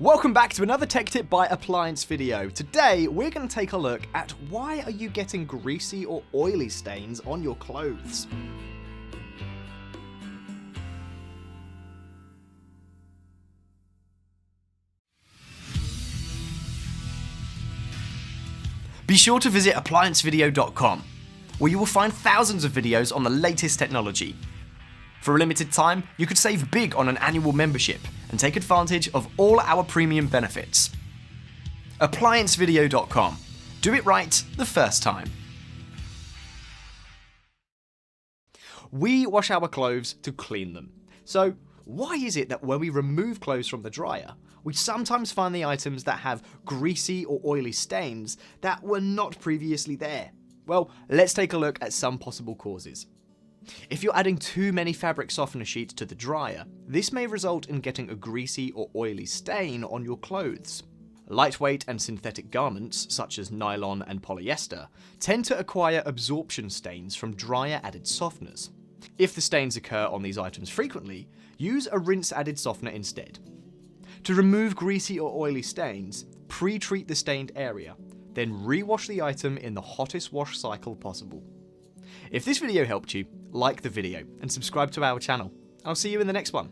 Welcome back to another tech tip by Appliance Video. Today we're going to take a look at why are you getting greasy or oily stains on your clothes. Be sure to visit ApplianceVideo.com, where you will find thousands of videos on the latest technology. For a limited time, you could save big on an annual membership and take advantage of all our premium benefits. ApplianceVideo.com. Do it right the first time. We wash our clothes to clean them. So why is it that when we remove clothes from the dryer, we sometimes find the items that have greasy or oily stains that were not previously there? Well, let's take a look at some possible causes. If you're adding too many fabric softener sheets to the dryer, this may result in getting a greasy or oily stain on your clothes. Lightweight and synthetic garments, such as nylon and polyester, tend to acquire absorption stains from dryer added softeners. If the stains occur on these items frequently, use a rinse added softener instead. To remove greasy or oily stains, pre-treat the stained area, then re-wash the item in the hottest wash cycle possible. If this video helped you, like the video and subscribe to our channel. I'll see you in the next one.